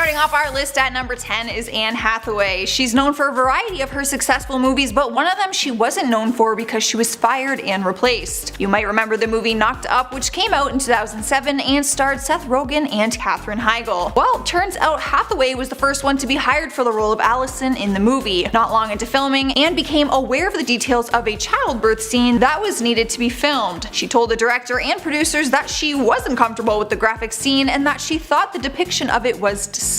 Starting off our list at number 10 is Anne Hathaway. She's known for a variety of her successful movies, but one of them she wasn't known for because she was fired and replaced. You might remember the movie Knocked Up, which came out in 2007 and starred Seth Rogen and Katherine Heigl. Well, turns out Hathaway was the first one to be hired for the role of Allison in the movie, not long into filming, and became aware of the details of a childbirth scene that was needed to be filmed. She told the director and producers that she wasn't comfortable with the graphic scene and that she thought the depiction of it was disgusting.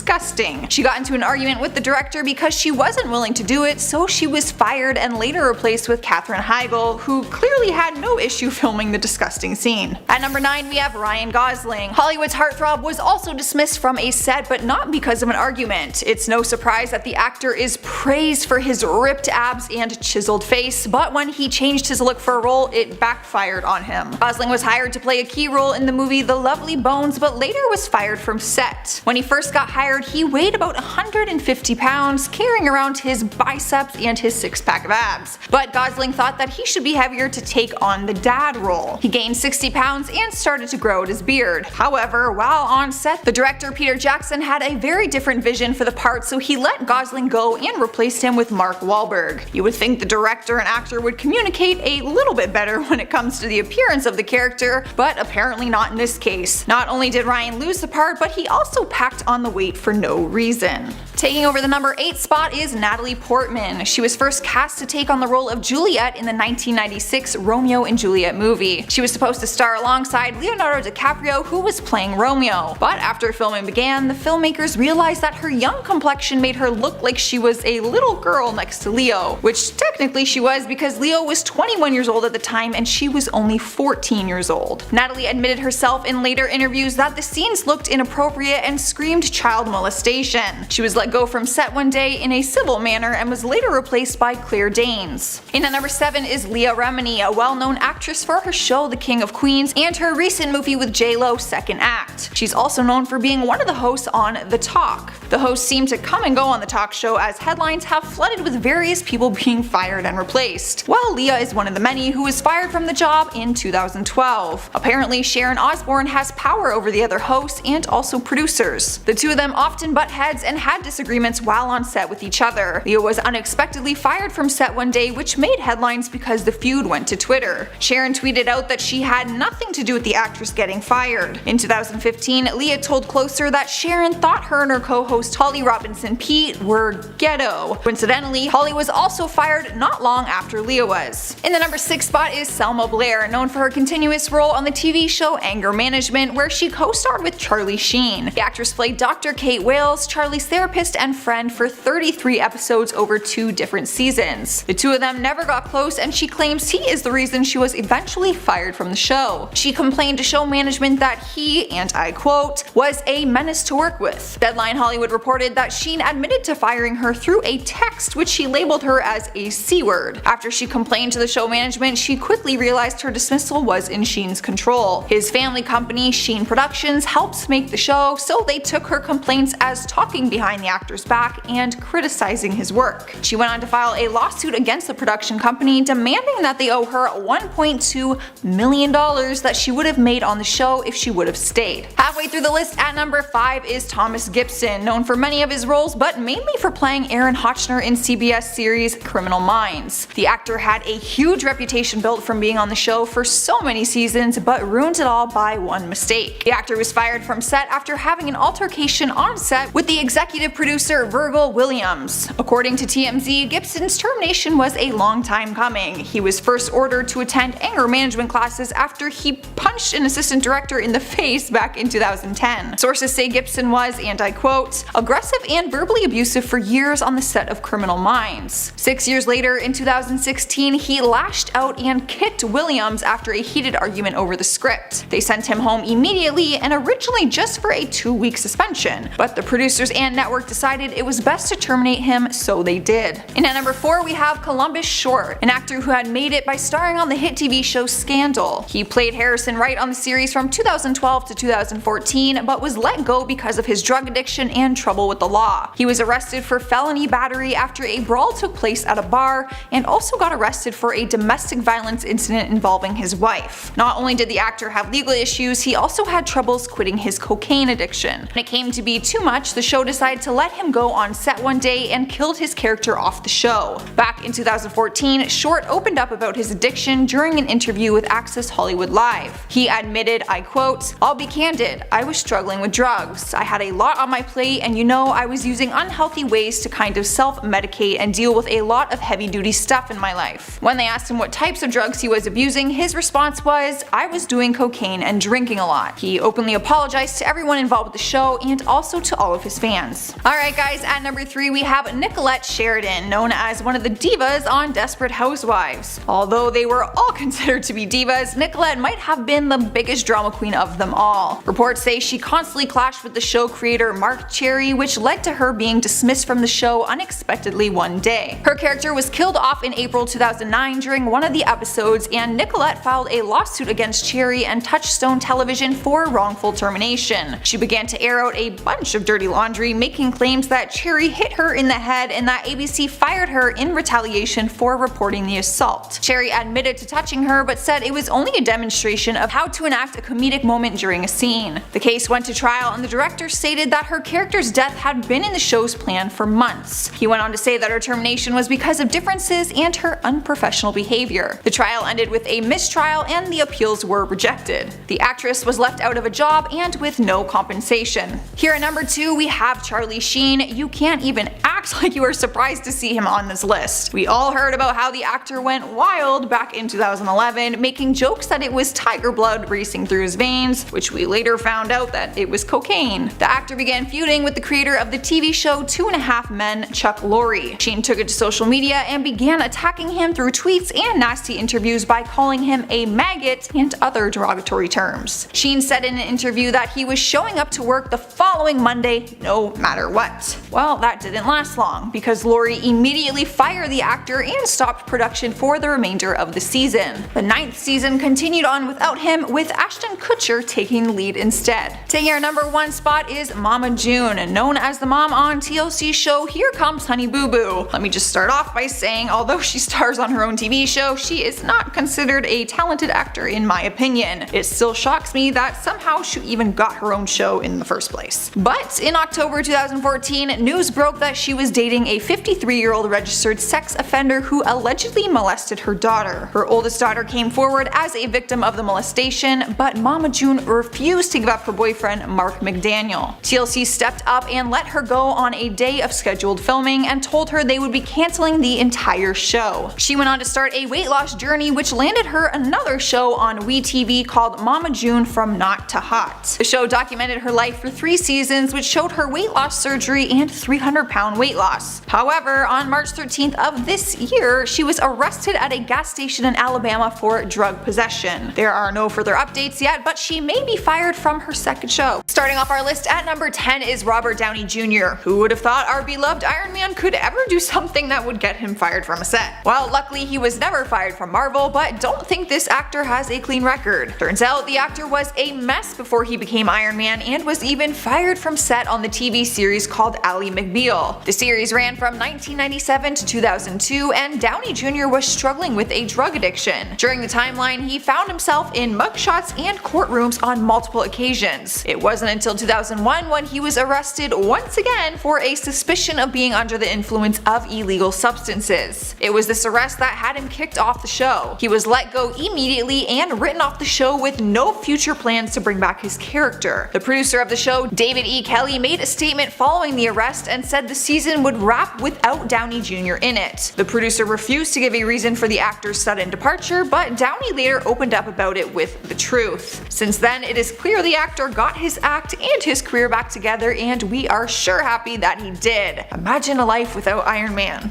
She got into an argument with the director because she wasn't willing to do it, so she was fired and later replaced with Katherine Heigl, who clearly had no issue filming the disgusting scene. At number 9 we have Ryan Gosling. Hollywood's heartthrob was also dismissed from a set, but not because of an argument. It's no surprise that the actor is praised for his ripped abs and chiseled face, but when he changed his look for a role, it backfired on him. Gosling was hired to play a key role in the movie The Lovely Bones, but later was fired from set. When he first got hired, he weighed about 150 pounds, carrying around his biceps and his six-pack of abs. But Gosling thought that he should be heavier to take on the dad role. He gained 60 pounds and started to grow out his beard. However, while on set, the director Peter Jackson had a very different vision for the part, so he let Gosling go and replaced him with Mark Wahlberg. You would think the director and actor would communicate a little bit better when it comes to the appearance of the character, but apparently not in this case. Not only did Ryan lose the part, but he also packed on the weight for no reason. Taking over the number 8 spot is Natalie Portman. She was first cast to take on the role of Juliet in the 1996 Romeo and Juliet movie. She was supposed to star alongside Leonardo DiCaprio, who was playing Romeo. But after filming began, the filmmakers realized that her young complexion made her look like she was a little girl next to Leo, which technically she was because Leo was 21 years old at the time and she was only 14 years old. Natalie admitted herself in later interviews that the scenes looked inappropriate and screamed child molestation. She was let go from set one day in a civil manner and was later replaced by Claire Danes. In at number 7 is Leah Remini, a well-known actress for her show The King of Queens and her recent movie with J-Lo, Second Act. She's also known for being one of the hosts on The Talk. The hosts seem to come and go on the talk show as headlines have flooded with various people being fired and replaced. Well, Leah is one of the many who was fired from the job in 2012. Apparently, Sharon Osbourne has power over the other hosts and also producers. The two of them often butt heads and had disagreements while on set with each other. Leah was unexpectedly fired from set one day, which made headlines because the feud went to Twitter. Sharon tweeted out that she had nothing to do with the actress getting fired. In 2015, Leah told Closer that Sharon thought her and her co-host Holly Robinson Peete were ghetto. Coincidentally, Holly was also fired not long after Leah was. In the number 6 spot is Selma Blair, known for her continuous role on the TV show Anger Management, where she co-starred with Charlie Sheen. The actress played Dr. Kate Wales, Charlie's therapist and friend, for 33 episodes over 2 different seasons. The two of them never got close, and she claims he is the reason she was eventually fired from the show. She complained to show management that he, and I quote, was a menace to work with. Deadline Hollywood reported that Sheen admitted to firing her through a text which she labeled her as a C-word. After she complained to the show management, she quickly realized her dismissal was in Sheen's control. His family company, Sheen Productions, helps make the show, so they took her complaints as talking behind the actor's back and criticizing his work. She went on to file a lawsuit against the production company, demanding that they owe her $1.2 million that she would have made on the show if she would have stayed. Halfway through the list at number 5 is Thomas Gibson, known for many of his roles but mainly for playing Aaron Hotchner in CBS series Criminal Minds. The actor had a huge reputation built from being on the show for so many seasons, but ruined it all by one mistake. The actor was fired from set after having an altercation on set with the executive producer Virgil Williams. According to TMZ, Gibson's termination was a long time coming. He was first ordered to attend anger management classes after he punched an assistant director in the face back in 2010. Sources say Gibson was, and I quote, aggressive and verbally abusive for years on the set of Criminal Minds. 6 years later, in 2016, he lashed out and kicked Williams after a heated argument over the script. They sent him home immediately and originally just for a 2-week suspension, but the producers and network decided it was best to terminate him, so they did. And at number 4 we have Columbus Short, an actor who had made it by starring on the hit TV show Scandal. He played Harrison Wright on the series from 2012 to 2014, but was let go because of his drug addiction and trouble with the law. He was arrested for felony battery after a brawl took place at a bar, and also got arrested for a domestic violence incident involving his wife. Not only did the actor have legal issues, he also had troubles quitting his cocaine addiction. When it came to be see too much, the show decided to let him go on set one day and killed his character off the show. Back in 2014, Short opened up about his addiction during an interview with Access Hollywood Live. He admitted, I quote, "I'll be candid, I was struggling with drugs. I had a lot on my plate and I was using unhealthy ways to kind of self-medicate and deal with a lot of heavy-duty stuff in my life." When they asked him what types of drugs he was abusing, his response was, "I was doing cocaine and drinking a lot." He openly apologized to everyone involved with the show and also to all of his fans. Alright guys, at number 3 we have Nicolette Sheridan, known as one of the divas on Desperate Housewives. Although they were all considered to be divas, Nicolette might have been the biggest drama queen of them all. Reports say she constantly clashed with the show creator Mark Cherry, which led to her being dismissed from the show unexpectedly one day. Her character was killed off in April 2009 during one of the episodes, and Nicolette filed a lawsuit against Cherry and Touchstone Television for wrongful termination. She began to air out a bunch of dirty laundry, making claims that Cherry hit her in the head and that ABC fired her in retaliation for reporting the assault. Cherry admitted to touching her but said it was only a demonstration of how to enact a comedic moment during a scene. The case went to trial and the director stated that her character's death had been in the show's plan for months. He went on to say that her termination was because of differences and her unprofessional behavior. The trial ended with a mistrial and the appeals were rejected. The actress was left out of a job and with no compensation. Here at number 2 we have Charlie Sheen. You can't even act like you are surprised to see him on this list. We all heard about how the actor went wild back in 2011, making jokes that it was tiger blood racing through his veins, which we later found out that it was cocaine. The actor began feuding with the creator of the TV show 2.5 Men, Chuck Lorre. Sheen took it to social media and began attacking him through tweets and nasty interviews by calling him a maggot and other derogatory terms. Sheen said in an interview that he was showing up to work the following Monday no matter what. Well, that didn't last long, because Lorre immediately fired the actor and stopped production for the remainder of the season. The 9th season continued on without him, with Ashton Kutcher taking the lead instead. Taking our number 1 spot is Mama June, known as the mom on TLC's show Here Comes Honey Boo Boo. Let me just start off by saying, although she stars on her own TV show, she is not considered a talented actor in my opinion. It still shocks me that somehow she even got her own show in the first place. But in October 2014, news broke that she was dating a 53-year-old registered sex offender who allegedly molested her daughter. Her oldest daughter came forward as a victim of the molestation, but Mama June refused to give up her boyfriend Mark McDaniel. TLC stepped up and let her go on a day of scheduled filming and told her they would be canceling the entire show. She went on to start a weight loss journey, which landed her another show on WeTV called Mama June From Not to Hot. The show documented her life for 3 seasons, which showed her weight loss surgery and 300-pound weight loss. However, on March 13th of this year, she was arrested at a gas station in Alabama for drug possession. There are no further updates yet, but she may be fired from her second show. Starting off our list at number 10 is Robert Downey Jr. Who would have thought our beloved Iron Man could ever do something that would get him fired from a set? Well, luckily he was never fired from Marvel, but don't think this actor has a clean record. Turns out the actor was a mess before he became Iron Man and was even fired from set on the TV series called Ally McBeal. The series ran from 1997 to 2002, and Downey Jr. was struggling with a drug addiction. During the timeline, he found himself in mugshots and courtrooms on multiple occasions. It wasn't until 2001 when he was arrested once again for a suspicion of being under the influence of illegal substances. It was this arrest that had him kicked off the show. He was let go immediately and written off the show with no future plans to bring back his character. The producer of the show, David E. Kelley, made a statement following the arrest and said the season would wrap without Downey Jr. in it. The producer refused to give a reason for the actor's sudden departure, but Downey later opened up about it with the truth. Since then, it is clear the actor got his act and his career back together, and we are sure happy that he did. Imagine a life without Iron Man.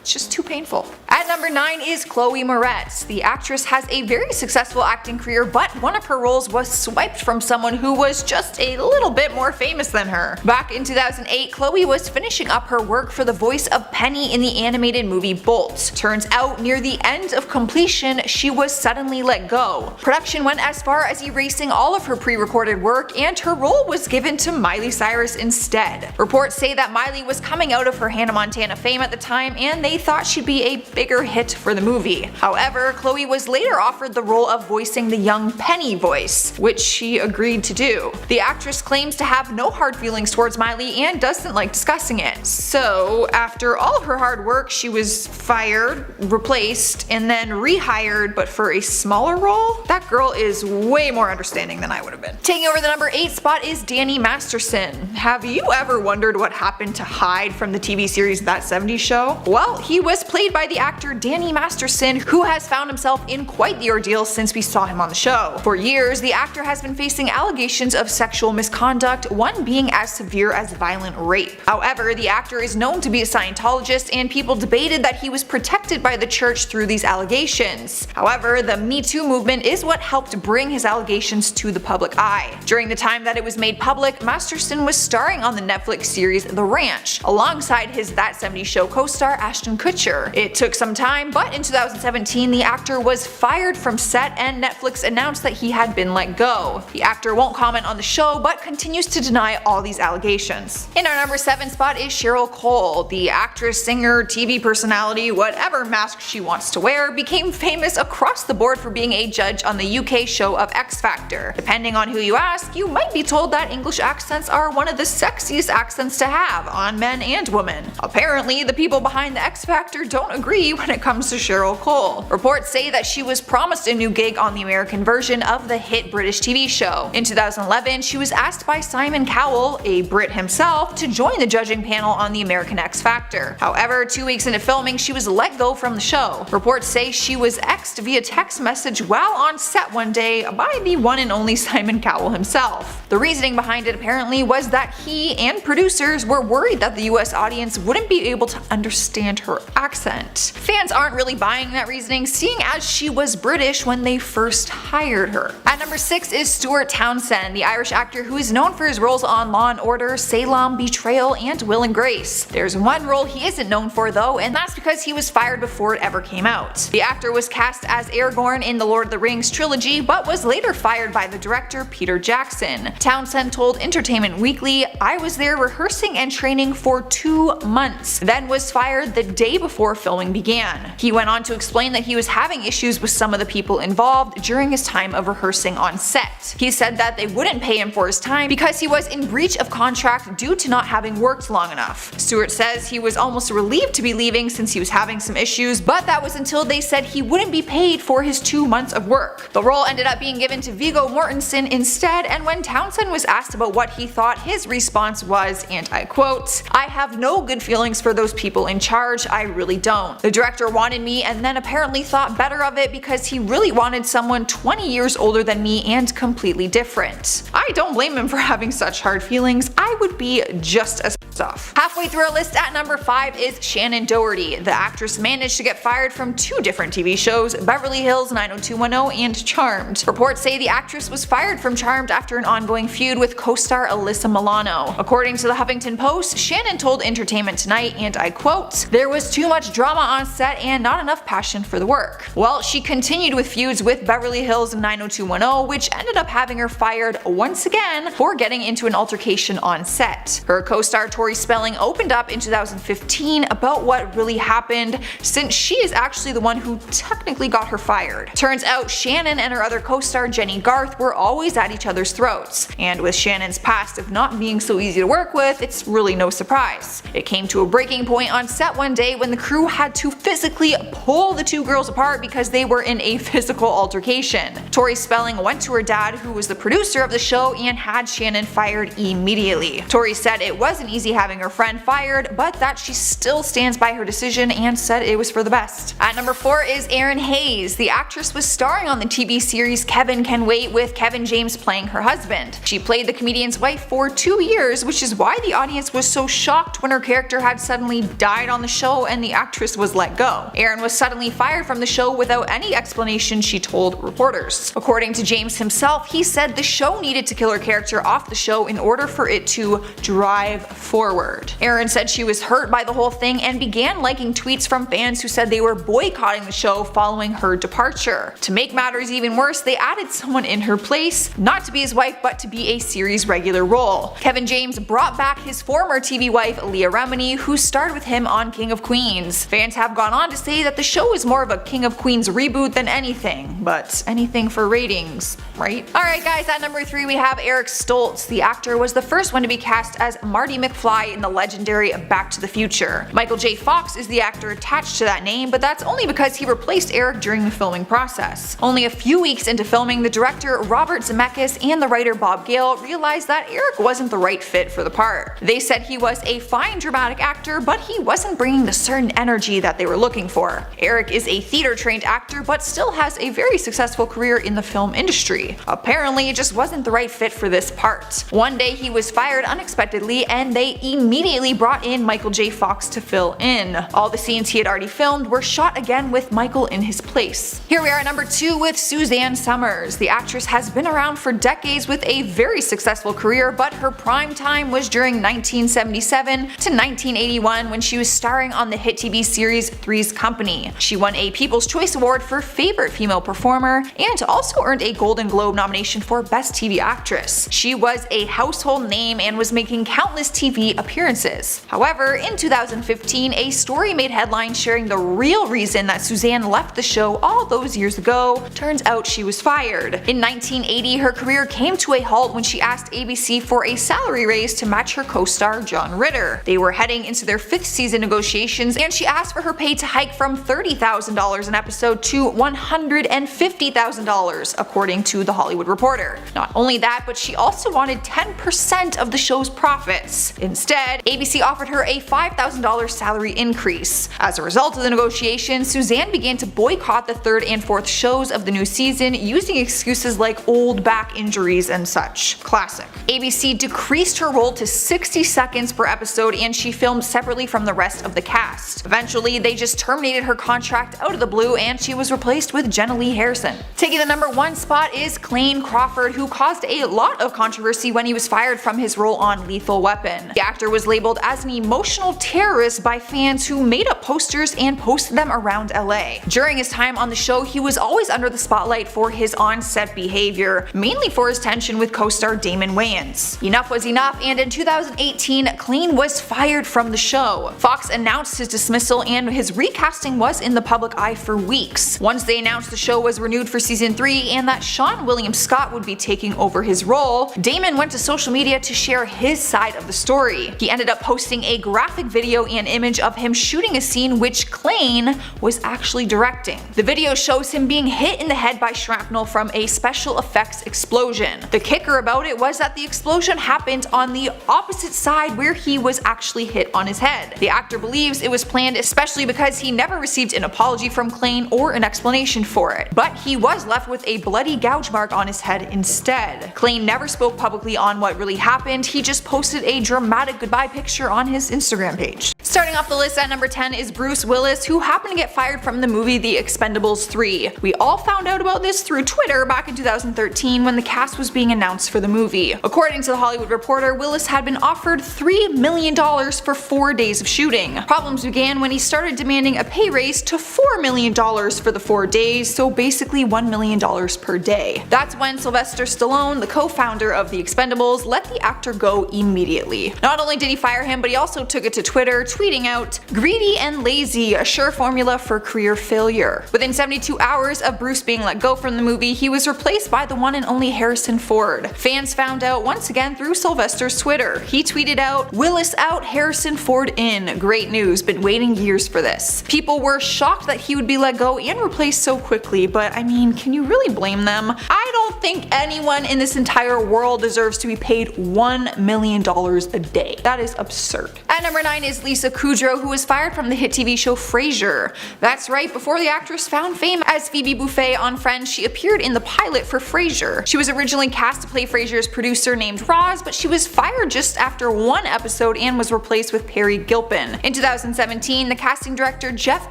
It's just too painful. At number 9 is Chloe Moretz. The actress has a very successful acting career, but one of her roles was swiped from someone who was just a little bit more famous than her. Back in 2008, Chloe was finishing up her work for the voice of Penny in the animated movie Bolt. Turns out, near the end of completion, she was suddenly let go. Production went as far as erasing all of her pre-recorded work, and her role was given to Miley Cyrus instead. Reports say that Miley was coming out of her Hannah Montana fame at the time, and they thought she'd be a bigger bigger hit for the movie. However, Chloe was later offered the role of voicing the young Penny voice, which she agreed to do. The actress claims to have no hard feelings towards Miley and doesn't like discussing it. So, after all her hard work, she was fired, replaced, and then rehired, but for a smaller role? That girl is way more understanding than I would have been. Taking over the number 8 spot is Danny Masterson. Have you ever wondered what happened to Hyde from the TV series That 70s Show? Well, he was played by the actor Danny Masterson, who has found himself in quite the ordeal since we saw him on the show. For years, the actor has been facing allegations of sexual misconduct, one being as severe as violent rape. However, the actor is known to be a Scientologist, and people debated that he was protected by the church through these allegations. However, the Me Too movement is what helped bring his allegations to the public eye. During the time that it was made public, Masterson was starring on the Netflix series The Ranch, alongside his That 70s Show co-star Ashton Kutcher. It took some time, but in 2017 the actor was fired from set and Netflix announced that he had been let go. The actor won't comment on the show, but continues to deny all these allegations. In our number 7 spot is Cheryl Cole. The actress, singer, TV personality, whatever mask she wants to wear, became famous across the board for being a judge on the UK show of X Factor. Depending on who you ask, you might be told that English accents are one of the sexiest accents to have on men and women. Apparently, the people behind the X Factor don't agree when it comes to Cheryl Cole. Reports say that she was promised a new gig on the American version of the hit British TV show. In 2011, she was asked by Simon Cowell, a Brit himself, to join the judging panel on the American X Factor. However, 2 weeks into filming, she was let go from the show. Reports say she was X'd via text message while on set one day by the one and only Simon Cowell himself. The reasoning behind it apparently was that he and producers were worried that the US audience wouldn't be able to understand her accent. Fans aren't really buying that reasoning, seeing as she was British when they first hired her. At number 6 is Stuart Townsend, the Irish actor who is known for his roles on Law & Order, Salem, Betrayal, and Will and Grace. There's one role he isn't known for though, and that's because he was fired before it ever came out. The actor was cast as Aragorn in the Lord of the Rings trilogy, but was later fired by the director Peter Jackson. Townsend told Entertainment Weekly, "I was there rehearsing and training for 2 months, then was fired the day before filming began." He went on to explain that he was having issues with some of the people involved during his time of rehearsing on set. He said that they wouldn't pay him for his time because he was in breach of contract due to not having worked long enough. Stewart says he was almost relieved to be leaving since he was having some issues, but that was until they said he wouldn't be paid for his 2 months of work. The role ended up being given to Viggo Mortensen instead, and when Townsend was asked about what he thought, his response was, and I quote, "I have no good feelings for those people in charge, I really don't. The director wanted me and then apparently thought better of it because he really wanted someone 20 years older than me and completely different." I don't blame him for having such hard feelings, I would be just as off. Halfway through our list at number 5 is Shannon Doherty. The actress managed to get fired from 2 different TV shows, Beverly Hills 90210 and Charmed. Reports say the actress was fired from Charmed after an ongoing feud with co-star Alyssa Milano. According to the Huffington Post, Shannon told Entertainment Tonight, and I quote, "There was too much drama on set and not enough passion for the work." Well, she continued with feuds with Beverly Hills 90210, which ended up having her fired once again for getting into an altercation on set. Her co-star Tori Spelling opened up in 2015 about what really happened, since she is actually the one who technically got her fired. Turns out Shannon and her other co-star Jenny Garth were always at each other's throats, and with Shannon's past of not being so easy to work with, it's really no surprise. It came to a breaking point on set one day when the crew had to physically pull the 2 girls apart because they were in a physical altercation. Tori Spelling went to her dad, who was the producer of the show, and had Shannon fired immediately. Tori said it wasn't easy having her friend fired, but that she still stands by her decision and said it was for the best. At number 4 is Erin Hayes. The actress was starring on the TV series Kevin Can Wait, with Kevin James playing her husband. She played the comedian's wife for 2 years, which is why the audience was so shocked when her character had suddenly died on the show and the actress was let go. Erin was suddenly fired from the show without any explanation, she told reporters. According to James himself, he said the show needed to kill her character off the show in order for it to drive forward. forward. Erin said she was hurt by the whole thing and began liking tweets from fans who said they were boycotting the show following her departure. To make matters even worse, they added someone in her place, not to be his wife but to be a series regular role. Kevin James brought back his former TV wife Leah Remini, who starred with him on King of Queens. Fans have gone on to say that the show is more of a King of Queens reboot than anything, but anything for ratings, right? Alright guys, at number 3 we have Eric Stoltz. The actor was the first one to be cast as Marty McFly in the legendary Back to the Future. Michael J. Fox is the actor attached to that name, but that's only because he replaced Eric during the filming process. Only a few weeks into filming, the director Robert Zemeckis and the writer Bob Gale realized that Eric wasn't the right fit for the part. They said he was a fine dramatic actor, but he wasn't bringing the certain energy that they were looking for. Eric is a theater-trained actor, but still has a very successful career in the film industry. Apparently, it just wasn't the right fit for this part. One day he was fired unexpectedly, and they immediately brought in Michael J. Fox to fill in. All the scenes he had already filmed were shot again with Michael in his place. Here we are at number 2 with Suzanne Summers. The actress has been around for decades with a very successful career, but her prime time was during 1977 to 1981 when she was starring on the hit TV series Three's Company. She won a People's Choice Award for Favorite Female Performer and also earned a Golden Globe nomination for Best TV Actress. She was a household name and was making countless TV appearances. However, in 2015, a story made headlines sharing the real reason that Suzanne left the show all those years ago. Turns out she was fired. In 1980, her career came to a halt when she asked ABC for a salary raise to match her co-star John Ritter. They were heading into their 5th season negotiations, and she asked for her pay to hike from $30,000 an episode to $150,000, according to The Hollywood Reporter. Not only that, but she also wanted 10% of the show's profits. Instead, ABC offered her a $5,000 salary increase. As a result of the negotiations, Suzanne began to boycott the 3rd and 4th shows of the new season, using excuses like old back injuries and such. Classic. ABC decreased her role to 60 seconds per episode, and she filmed separately from the rest of the cast. Eventually, they just terminated her contract out of the blue, and she was replaced with Jenna Lee Harrison. Taking the number 1 spot is Clayne Crawford, who caused a lot of controversy when he was fired from his role on Lethal Weapon. The actor was labeled as an emotional terrorist by fans who made up posters and posted them around LA. During his time on the show, he was always under the spotlight for his on-set behavior, mainly for his tension with co-star Damon Wayans. Enough was enough, and in 2018, Clayne was fired from the show. Fox announced his dismissal, and his recasting was in the public eye for weeks. Once they announced the show was renewed for season 3 and that Sean William Scott would be taking over his role, Damon went to social media to share his side of the story. He ended up posting a graphic video and image of him shooting a scene which Clayne was actually directing. The video shows him being hit in the head by shrapnel from a special effects explosion. The kicker about it was that the explosion happened on the opposite side where he was actually hit on his head. The actor believes it was planned especially because he never received an apology from Clayne or an explanation for it, but he was left with a bloody gouge mark on his head instead. Clayne never spoke publicly on what really happened, he just posted a dramatic goodbye picture on his Instagram page. Starting off the list at number 10 is Bruce Willis, who happened to get fired from the movie The Expendables 3. We all found out about this through Twitter back in 2013 when the cast was being announced for the movie. According to The Hollywood Reporter, Willis had been offered $3 million for 4 days of shooting. Problems began when he started demanding a pay raise to $4 million for the 4 days, so basically $1 million per day. That's when Sylvester Stallone, the co-founder of The Expendables, let the actor go immediately. Not only did he fire him, but he also took it to Twitter, tweeting out, "Greedy and lazy, a sure formula for career failure." Within 72 hours of Bruce being let go from the movie, he was replaced by the one and only Harrison Ford. Fans found out once again through Sylvester's Twitter. He tweeted out, "Willis out, Harrison Ford in. Great news, been waiting years for this." People were shocked that he would be let go and replaced so quickly, but I mean, can you really blame them? I don't think anyone in this entire world deserves to be paid $1 million a day. That is absurd. At number 9 is Lisa Kudrow, who was fired from the hit TV show Frasier. That's right, before the actress found fame as Phoebe Buffay on Friends, she appeared in the pilot for Frasier. She was originally cast to play Frasier's producer named Roz, but she was fired just after 1 episode and was replaced with Perry Gilpin. In 2017, the casting director Jeff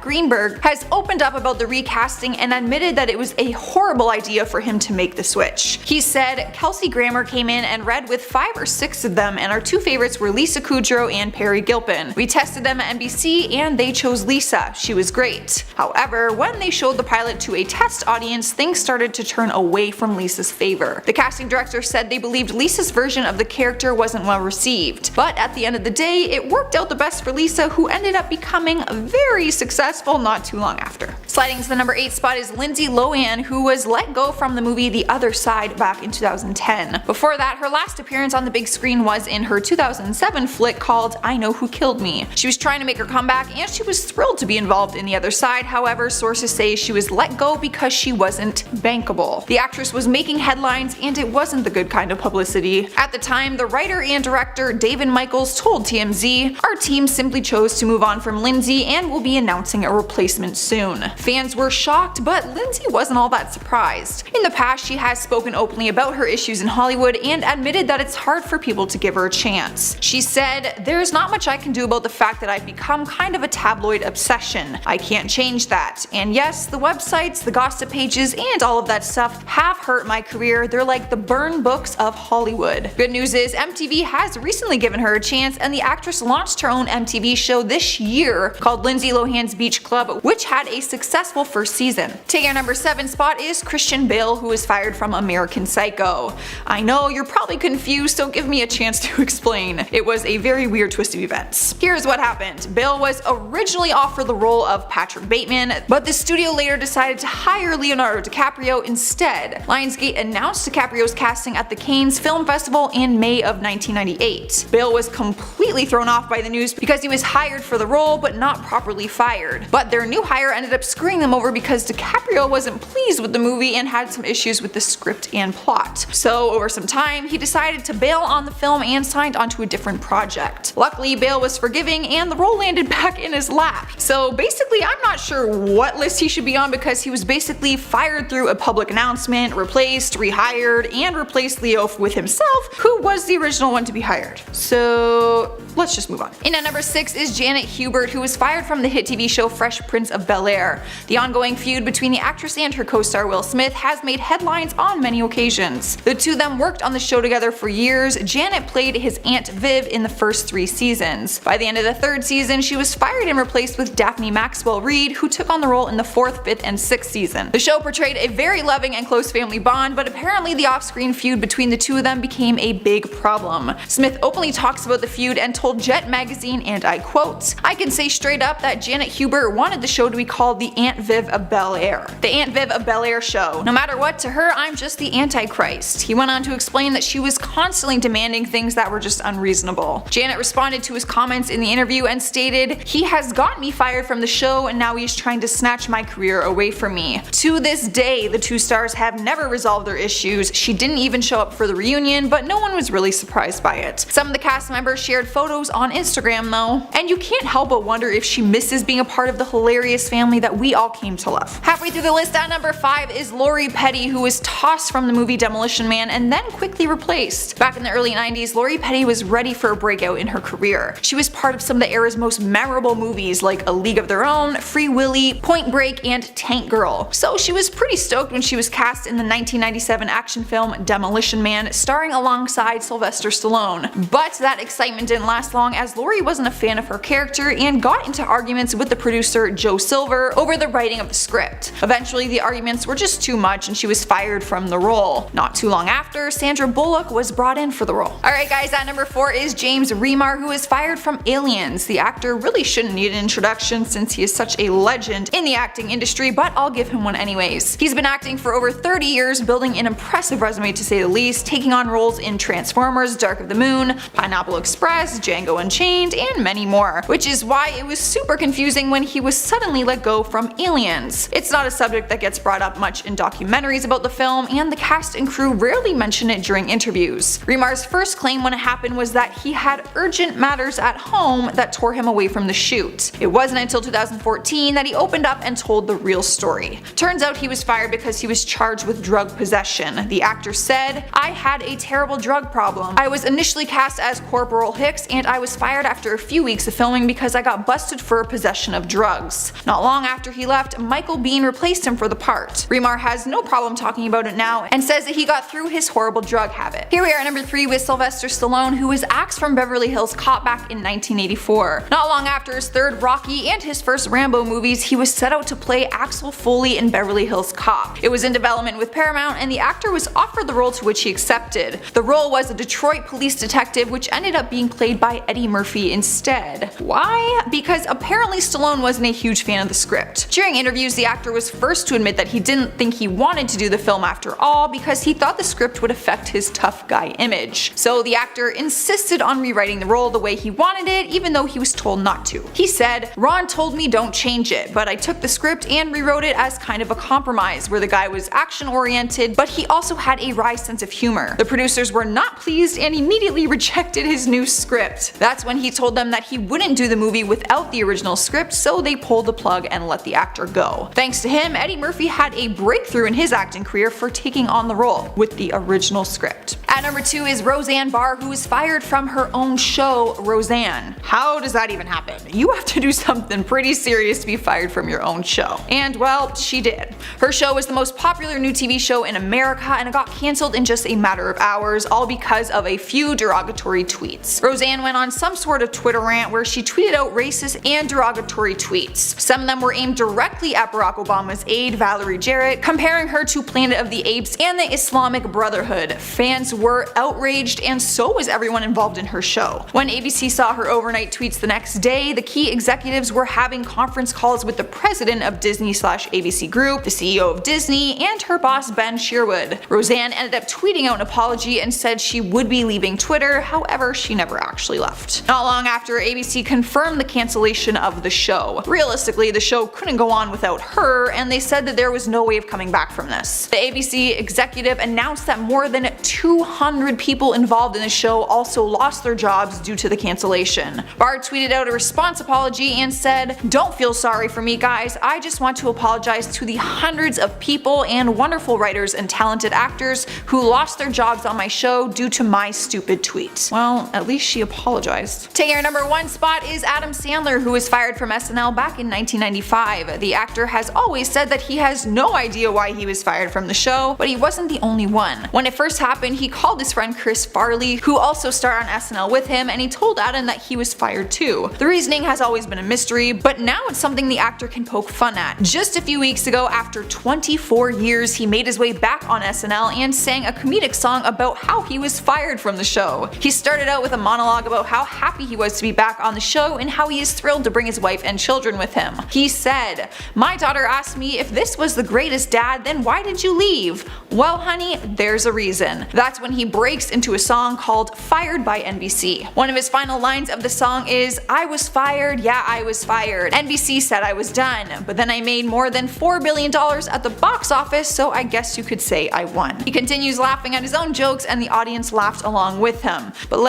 Greenberg has opened up about the recasting and admitted that it was a horrible idea for him to make the switch. He said, "Kelsey Grammer came in and read with 5 or 6 of them, and our 2 favorites were Lisa Kudrow and Perry Gilpin. We tested them at NBC and they chose Lisa. She was great. However, when they showed the pilot to a test audience, things started to turn away from Lisa's favor. The casting director said they believed Lisa's version of the character wasn't well received. But at the end of the day, it worked out the best for Lisa, who ended up becoming very successful not too long after. Sliding to the number 8 spot is Lindsay Lohan, who was let go from the movie The Other Side back in 2010. Before that, her last appearance on the big screen was in her 2007 flick called I Know Who Killed Me. She was trying to make her comeback and she was thrilled to be involved in The Other Side. However, sources say she was let go because she wasn't bankable. The actress was making headlines and it wasn't the good kind of publicity. At the time, the writer and director David Michaels told TMZ, "Our team simply chose to move on from Lindsay and will be announcing a replacement soon." Fans were shocked, but Lindsay wasn't all that surprised. In the past, she has spoken openly about her issues in Hollywood and admitted that it's hard for people to give her a chance. She said, "There's not much I can do about the fact that I've become kind of a tabloid obsession. I can't change that. And yes, the websites, the gossip pages, and all of that stuff have hurt my career. They're like the burn books of Hollywood." Good news is MTV has recently given her a chance, and the actress launched her own MTV show this year called Lindsay Lohan's Beach Club, which had a successful first season. Taking our number 7 spot is Christian Bale, who was fired from American Psycho. I know you're probably confused, so give me a chance to explain. It was a very weird twist of events. Here's what happened. Bale was originally offered the role of Patrick Bateman, but the studio later decided to hire Leonardo DiCaprio instead. Lionsgate announced DiCaprio's casting at the Cannes Film Festival in May of 1998. Bale was completely thrown off by the news because he was hired for the role but not properly fired. But their new hire ended up screwing them over because DiCaprio wasn't pleased with the movie and had some issues with the script and plot. So over some time, he decided to bail on the film and signed onto a different project. Luckily, Bale was forgiving and the role landed back in his lap. So basically, I'm not sure what list he should be on because he was basically fired through a public announcement, replaced, rehired, and replaced Leo with himself, who was the original one to be hired. So let's just move on. In at number 6 is Janet Hubert, who was fired from the hit TV show Fresh Prince of Bel-Air. The ongoing feud between the actress and her co-star Will Smith has made headlines on many occasions. The two of them worked on the show together for years. Janet played his Aunt Viv in the first 3 seasons. By the end of the 3rd season, she was fired and replaced with Daphne Maxwell Reid, who took on the role in the 4th, 5th, and 6th season. The show portrayed a very loving and close family bond, but apparently the off-screen feud between the two of them became a big problem. Smith openly talks about the feud and told Jet magazine, and I quote, "I can say straight up that Janet Hubert wanted the show to be called the Aunt Viv of Bel-Air. The Aunt Viv of Bel-Air show. No matter what, to her, I'm just the Antichrist." He went on to explain that she was constantly demanding things that were just unreasonable. Janet responded to his comments in the interview and stated, "He has got me fired from the show and now he's trying to snatch my career away from me." To this day, the two stars have never resolved their issues. She didn't even show up for the reunion, but no one was really surprised by it. Some of the cast members shared photos on Instagram though, and you can't help but wonder if she misses being a part of the hilarious family that we all came to love. Halfway through the list at number 5 is Lori Petty, who was tossed from the movie Demolition Man and then quickly replaced. Back in the early 90s, Lori Petty was ready for a breakout in her career. She was part of some of the era's most memorable movies like A League of Their Own, Free Willy, Point Break, and Tank Girl. So she was pretty stoked when she was cast in the 1997 action film Demolition Man, starring alongside Sylvester Stallone. But that excitement didn't last long, as Lori wasn't a fan of her character and got into arguments with the producer Joe Silver over the writing of the script. Eventually, the arguments were just too much and she was fired from the role. Not too long after, Sandra Bullock was brought in for the role. Alright guys, at number 4 is James Remar, who was fired from Aliens. The actor really shouldn't need an introduction since he is such a legend in the acting industry, but I'll give him one anyways. He's been acting for over 30 years, building an impressive resume to say the least, taking on roles in Transformers, Dark of the Moon, Pineapple Express, Django Unchained, and many more, which is why it was super confusing when he was suddenly let go from Aliens. It's not a subject that gets brought up much in documentaries about the film, and the cast and crew rarely mention it during interviews. Remar's first claim when it happened was that he had urgent matters at home that tore him away from the shoot. It wasn't until 2014 that he opened up and told the real story. Turns out he was fired because he was charged with drug possession. The actor said, "I had a terrible drug problem. I was initially cast as Corporal Hicks and I was fired after a few weeks of filming because I got busted for possession of drugs." Not long after he left, Michael Biehn replaced him for the part. Remar has no problem talking about it now and says that he got through his horrible drug habit. Here we are at number 3 with Sylvester Stallone, who was Axe from Beverly Hills Cop back in 1984. Not long after his third Rocky and his first Rambo movies, he was set out to play Axel Foley in Beverly Hills Cop. It was in development with Paramount, and the actor was offered the role, to which he accepted. The role was a Detroit police detective, which ended up being played by Eddie Murphy instead. Why? Because apparently Stallone wasn't a huge fan of the script. During interviews, the actor was first to admit that he didn't think he wanted to do the film after all because he thought the script would affect his tough guy image. So the actor insisted on rewriting the role the way he wanted it, even though he was told not to. He said, "Ron told me don't change it, but I took the script and rewrote it as kind of a compromise, where the guy was action-oriented, but he also had a wry sense of humor. The producers were not pleased and immediately rejected his new script." That's when he told them that he wouldn't do the movie without the original script, so they pulled the plug and let the actor go. Thanks to him, Eddie Murphy had a breakthrough in his acting career for taking on the role with the original script. At number 2 is Roseanne Barr, who was fired from her own show, Roseanne. How does that even happen? You have to do something pretty serious to be fired from your own show. And well, she did. Her show was the most popular new TV show in America, and it got cancelled in just a matter of hours, all because of a few derogatory tweets. Roseanne went on some sort of Twitter rant where she tweeted out racist and derogatory tweets. Some of them were aimed directly at Barack Obama's aide, Valerie Jarrett, comparing her to Planet of the Apes and the Islamic Brotherhood. Fans were outraged, and so was everyone involved in her show. When ABC saw her overnight tweets the next day, the key executives were having conference calls with the president of Disney/ABC Group, the CEO of Disney, and her boss Ben Sherwood. Roseanne ended up tweeting out an apology and said she would be leaving Twitter, however she never actually left. Not long after, ABC confirmed the cancellation of the show. Realistically, the show couldn't go on without her, and they said that there was no way of coming back from this. The ABC executive announced that more than 200 people involved in the show also lost their jobs due to the cancellation. Barr tweeted out a response apology and said, "Don't feel sorry for me, guys. I just want to apologize to the hundreds of people and wonderful writers and talented actors who lost their jobs on my show due to my stupid tweet." Well, at least she apologized. Taking our number 1 spot is Adam Sandler, who was fired from SNL back in 1995. The actor has always said that he has no idea why he was fired from the show, but he wasn't the only one. When it first happened, he called his friend Chris Farley, who also starred on SNL with him, and he told Adam that he was fired too. The reasoning has always been a mystery, but now it's something the actor can poke fun at. Just a few weeks ago, after 24 years, he made his way back on SNL and sang a comedic song about how he was fired from the show. He started out with a monologue about how happy he was to be back on the show and how he is thrilled to bring his wife and children with him. He said, "My daughter asked me if this was the greatest, Dad, then why did you leave? Well, honey, there's a reason." That's when he breaks into a song called Fired by NBC. One of his final lines of the song is, "I was fired, yeah, I was fired. NBC said I was done, but then I made more than $4 billion at the box office, so I guess you could say I won." He continues laughing at his own jokes, and the audience laughed along with him. But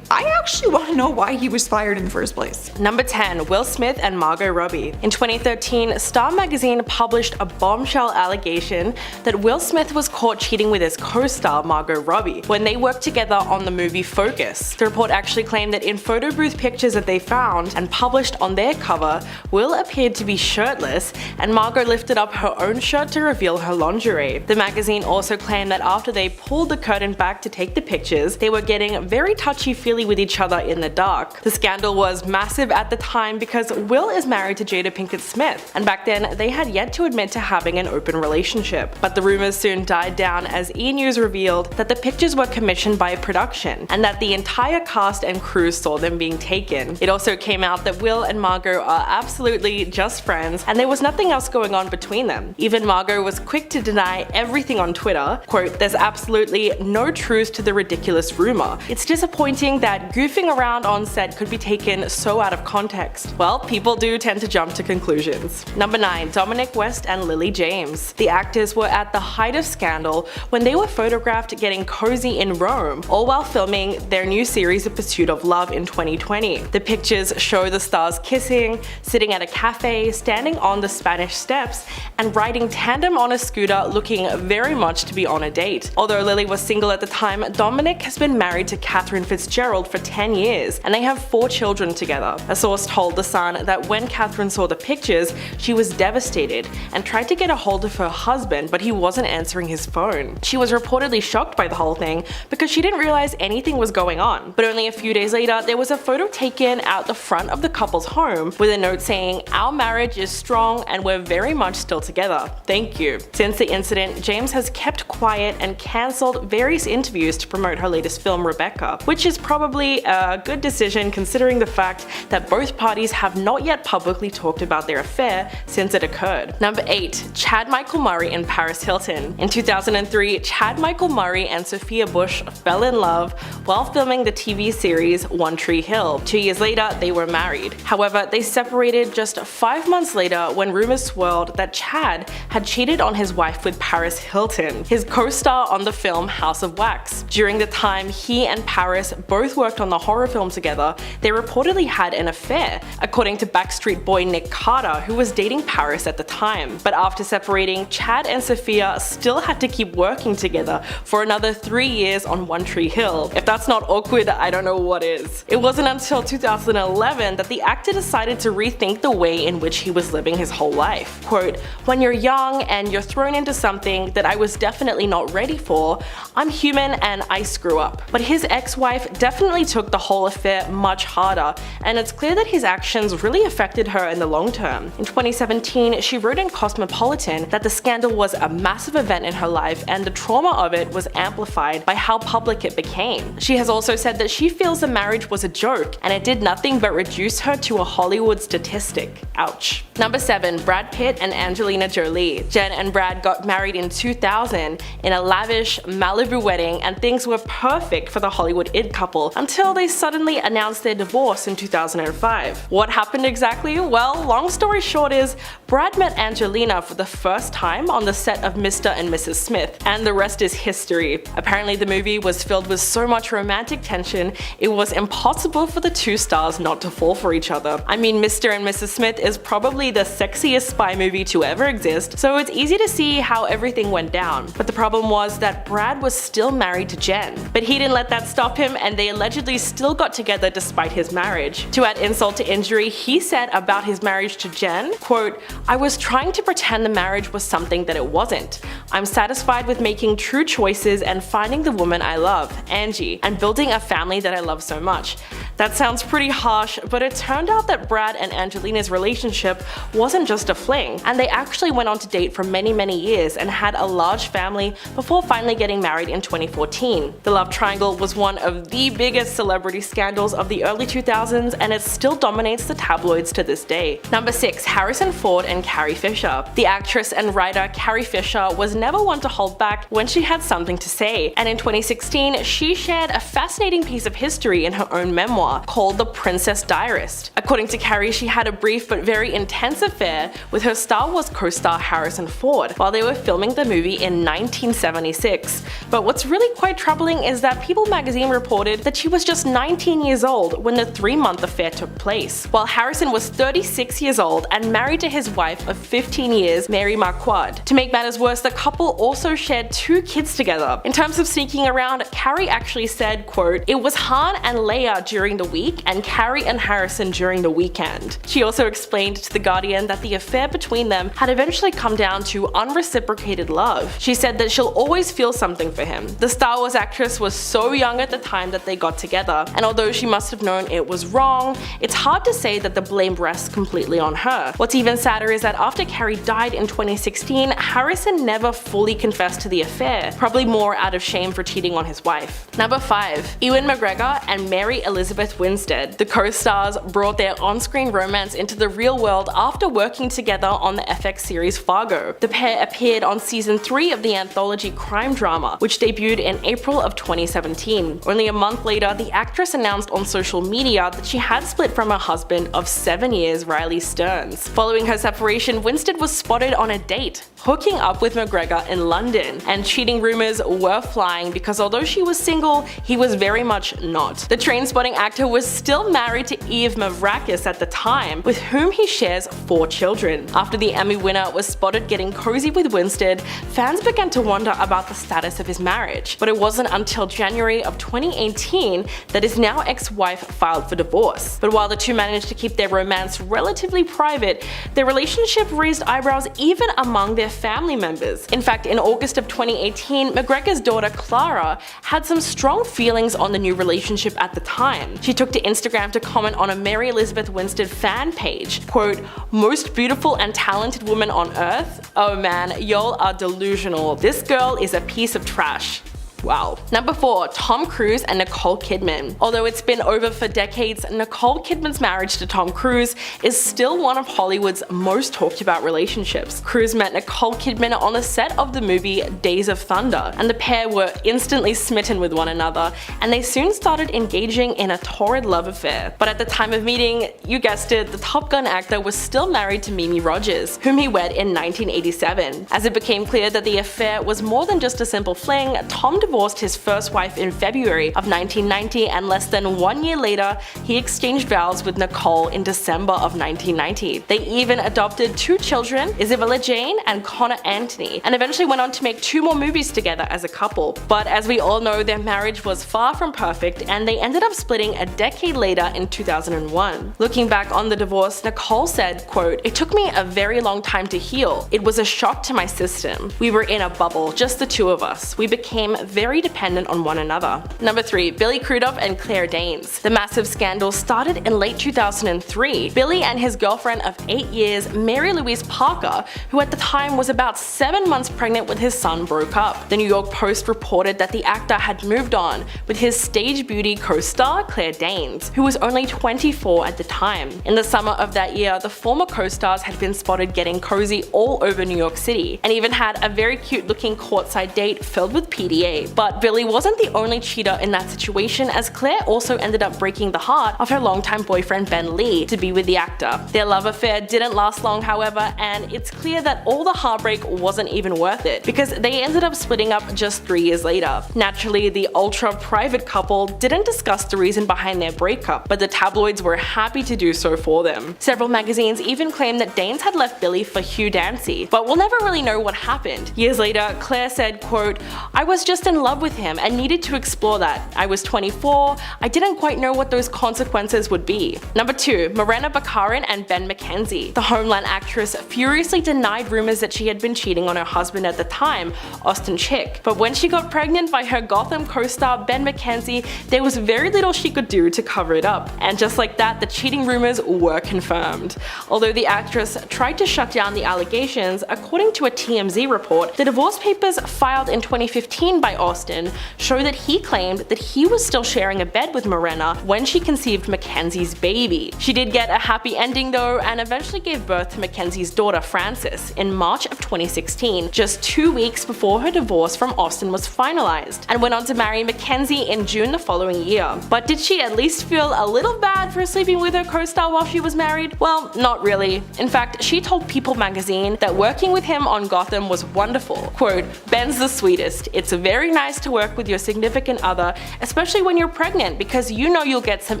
I actually want to know why he was fired in the first place. Number 10. Will Smith and Margot Robbie. In 2013, Star magazine published a bombshell allegation that Will Smith was caught cheating with his co-star Margot Robbie when they worked together on the movie Focus. The report actually claimed that in photo booth pictures that they found and published on their cover, Will appeared to be shirtless and Margot lifted up her own shirt to reveal her lingerie. The magazine also claimed that after they pulled the curtain back to take the pictures, they were getting very touchy-feely with each other in the dark. The scandal was massive at the time because Will is married to Jada Pinkett Smith, and back then they had yet to admit to having an open relationship. But the rumors soon died down as E! News revealed that the pictures were commissioned by a production, and that the entire cast and crew saw them being taken. It also came out that Will and Margot are absolutely just friends, and there was nothing else going on between them. Even Margot was quick to deny everything on Twitter. Quote, "There's absolutely no truth to the ridiculous rumor. It's disappointing that goofing around on set could be taken so out of context." Well, people do tend to jump to conclusions. Number 9. Dominic West and Lily James. The actors were at the height of scandal when they were photographed getting cozy in Rome, all while filming their new series The Pursuit of Love in 2020. The pictures show the stars kissing, sitting at a cafe, standing on the Spanish steps, and riding tandem on a scooter, looking very much to be on a date. Although Lily was single at the time, Dominic has been married to Catherine Fitzgerald world for 10 years, and they have 4 children together. A source told The Sun that when Catherine saw the pictures, she was devastated and tried to get a hold of her husband, but he wasn't answering his phone. She was reportedly shocked by the whole thing because she didn't realize anything was going on. But only a few days later, there was a photo taken out the front of the couple's home with a note saying, "Our marriage is strong and we're very much still together. Thank you." Since the incident, James has kept quiet and cancelled various interviews to promote her latest film, Rebecca, which is probably a good decision considering the fact that both parties have not yet publicly talked about their affair since it occurred. Number 8. Chad Michael Murray and Paris Hilton. In 2003, Chad Michael Murray and Sophia Bush fell in love while filming the TV series One Tree Hill. 2 years later, they were married. However, they separated just 5 months later when rumors swirled that Chad had cheated on his wife with Paris Hilton, his co-star on the film House of Wax. During the time he and Paris both worked on the horror film together, they reportedly had an affair, according to Backstreet Boy Nick Carter, who was dating Paris at the time. But after separating, Chad and Sophia still had to keep working together for another 3 years on One Tree Hill. If that's not awkward, I don't know what is. It wasn't until 2011 that the actor decided to rethink the way in which he was living his whole life. Quote, "When you're young and you're thrown into something that I was definitely not ready for, I'm human and I screw up." But his ex-wife definitely took the whole affair much harder, and it's clear that his actions really affected her in the long term. In 2017, she wrote in Cosmopolitan that the scandal was a massive event in her life and the trauma of it was amplified by how public it became. She has also said that she feels the marriage was a joke and it did nothing but reduce her to a Hollywood statistic. Ouch. Number 7. Brad Pitt and Angelina Jolie. Jen and Brad got married in 2000 in a lavish Malibu wedding, and things were perfect for the Hollywood it couple until they suddenly announced their divorce in 2005. What happened exactly? Well, long story short is, Brad met Angelina for the first time on the set of Mr. and Mrs. Smith, and the rest is history. Apparently the movie was filled with so much romantic tension, it was impossible for the two stars not to fall for each other. I mean, Mr. and Mrs. Smith is probably the sexiest spy movie to ever exist, so it's easy to see how everything went down. But the problem was that Brad was still married to Jen. But he didn't let that stop him, and they allegedly still got together despite his marriage. To add insult to injury, he said about his marriage to Jen, quote, "I was trying to pretend the marriage was something that it wasn't. I'm satisfied with making true choices and finding the woman I love, Angie, and building a family that I love so much." That sounds pretty harsh, but it turned out that Brad and Angelina's relationship wasn't just a fling, and they actually went on to date for many years and had a large family before finally getting married in 2014. The love triangle was one of the biggest celebrity scandals of the early 2000s, and it still dominates the tabloids to this day. Number 6. Harrison Ford and Carrie Fisher. The actress and writer Carrie Fisher was never one to hold back when she had something to say, and in 2016 she shared a fascinating piece of history in her own memoir called The Princess Diarist. According to Carrie, she had a brief but very intense affair with her Star Wars co-star Harrison Ford while they were filming the movie in 1976. But what's really quite troubling is that People magazine reported that she was just 19 years old when the 3-month affair took place, while Harrison was 36 years old and married to his wife of 15 years, Mary Marquardt. To make matters worse, the couple also shared 2 kids together. In terms of sneaking around, Carrie actually said, quote, "It was Han and Leia during the week and Carrie and Harrison during the weekend." She also explained to The Guardian that the affair between them had eventually come down to unreciprocated love. She said that she'll always feel something for him. The Star Wars actress was so young at the time that they got together, and although she must have known it was wrong, it's hard to say that the blame rests completely on her. What's even sadder is that after Carrie died in 2016, Harrison never fully confessed to the affair, probably more out of shame for cheating on his wife. Number 5. Ewan McGregor and Mary Elizabeth Winstead. The co-stars brought their on-screen romance into the real world after working together on the FX series Fargo. The pair appeared on season 3 of the anthology crime drama, which debuted in April of 2017. Only a month later, the actress announced on social media that she had split from her husband of 7 years, Riley Stearns. Following her separation, Winstead was spotted on a date, hooking up with McGregor in London, and cheating rumors were flying because although she was single, he was very much not. The train-spotting actor was still married to Eve Mavrakis at the time, with whom he shares 4 children. After the Emmy winner was spotted getting cozy with Winstead, fans began to wonder about the status of his marriage, but it wasn't until January of 2018 2015 that his now ex-wife filed for divorce. But while the two managed to keep their romance relatively private, their relationship raised eyebrows even among their family members. In fact, in August of 2018, McGregor's daughter Clara had some strong feelings on the new relationship at the time. She took to Instagram to comment on a Mary Elizabeth Winstead fan page, quote, "Most beautiful and talented woman on earth? Oh man, y'all are delusional. This girl is a piece of trash." Wow. Number 4. Tom Cruise and Nicole Kidman. Although it's been over for decades, Nicole Kidman's marriage to Tom Cruise is still one of Hollywood's most talked about relationships. Cruise met Nicole Kidman on the set of the movie Days of Thunder, and the pair were instantly smitten with one another, and they soon started engaging in a torrid love affair. But at the time of meeting, you guessed it, the Top Gun actor was still married to Mimi Rogers, whom he wed in 1987. As it became clear that the affair was more than just a simple fling, Tom divorced his first wife in February of 1990, and less than 1 year later, he exchanged vows with Nicole in December of 1990. They even adopted 2 children, Isabella Jane and Connor Anthony, and eventually went on to make 2 more movies together as a couple. But as we all know, their marriage was far from perfect, and they ended up splitting a decade later in 2001. Looking back on the divorce, Nicole said, quote, "It took me a very long time to heal. It was a shock to my system. We were in a bubble, just the 2 of us. We became very dependent on one another." Number 3. Billy Crudup and Claire Danes. The massive scandal started in late 2003. Billy and his girlfriend of 8 years, Mary Louise Parker, who at the time was about 7 months pregnant with his son, broke up. The New York Post reported that the actor had moved on with his stage beauty co-star Claire Danes, who was only 24 at the time. In the summer of that year, the former co-stars had been spotted getting cozy all over New York City, and even had a very cute looking courtside date filled with PDA. But Billy wasn't the only cheater in that situation, as Claire also ended up breaking the heart of her longtime boyfriend Ben Lee to be with the actor. Their love affair didn't last long, however, and it's clear that all the heartbreak wasn't even worth it, because they ended up splitting up just 3 years later. Naturally, the ultra-private couple didn't discuss the reason behind their breakup, but the tabloids were happy to do so for them. Several magazines even claimed that Danes had left Billy for Hugh Dancy, but we'll never really know what happened. Years later, Claire said, quote, "I was just in love with him and needed to explore that. I was 24, I didn't quite know what those consequences would be." Number 2. Morena Baccarin and Ben McKenzie. The Homeland actress furiously denied rumors that she had been cheating on her husband at the time, Austin Chick. But when she got pregnant by her Gotham co-star Ben McKenzie, there was very little she could do to cover it up. And just like that, the cheating rumors were confirmed. Although the actress tried to shut down the allegations, according to a TMZ report, the divorce papers filed in 2015 by Austin show that he claimed that he was still sharing a bed with Morena when she conceived Mackenzie's baby. She did get a happy ending though, and eventually gave birth to Mackenzie's daughter Frances in March of 2016, just 2 weeks before her divorce from Austin was finalized, and went on to marry Mackenzie in June the following year. But did she at least feel a little bad for sleeping with her co-star while she was married? Well, not really. In fact, she told People magazine that working with him on Gotham was wonderful. Quote, "Ben's the sweetest. It's very nice to work with your significant other, especially when you're pregnant, because you know you'll get some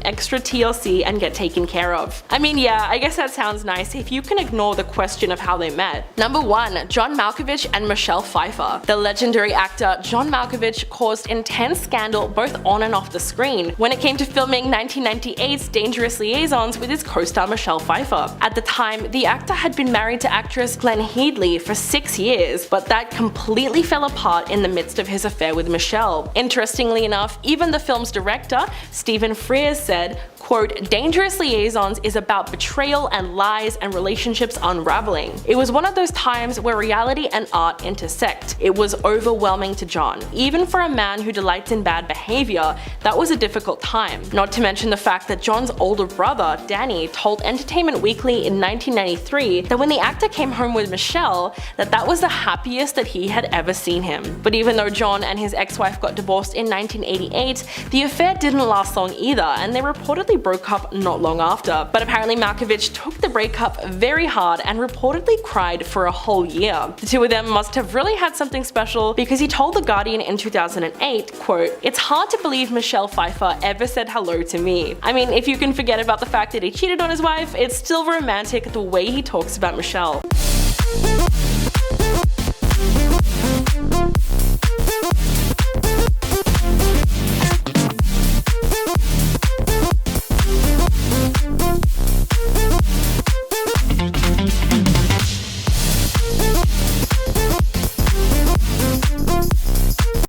extra TLC and get taken care of." I mean, yeah, I guess that sounds nice if you can ignore the question of how they met. Number 1. John Malkovich and Michelle Pfeiffer. The legendary actor John Malkovich caused intense scandal both on and off the screen when it came to filming 1998's Dangerous Liaisons with his co-star Michelle Pfeiffer. At the time, the actor had been married to actress Glenn Headley for 6 years, but that completely fell apart in the midst of his affair with Michelle. Interestingly enough, even the film's director, Stephen Frears, said, quote, "Dangerous Liaisons is about betrayal and lies and relationships unraveling. It was one of those times where reality and art intersect. It was overwhelming to John. Even for a man who delights in bad behavior, that was a difficult time. Not to mention the fact that John's older brother, Danny, told Entertainment Weekly in 1993 that when the actor came home with Michelle, that was the happiest that he had ever seen him. But even though John and his ex-wife got divorced in 1988, the affair didn't last long either, and they reportedly broke up not long after. But apparently Malkovich took the breakup very hard and reportedly cried for a whole year. The two of them must have really had something special, because he told The Guardian in 2008, quote, "It's hard to believe Michelle Pfeiffer ever said hello to me. I mean, if you can forget about the fact that he cheated on his wife, it's still romantic the way he talks about Michelle."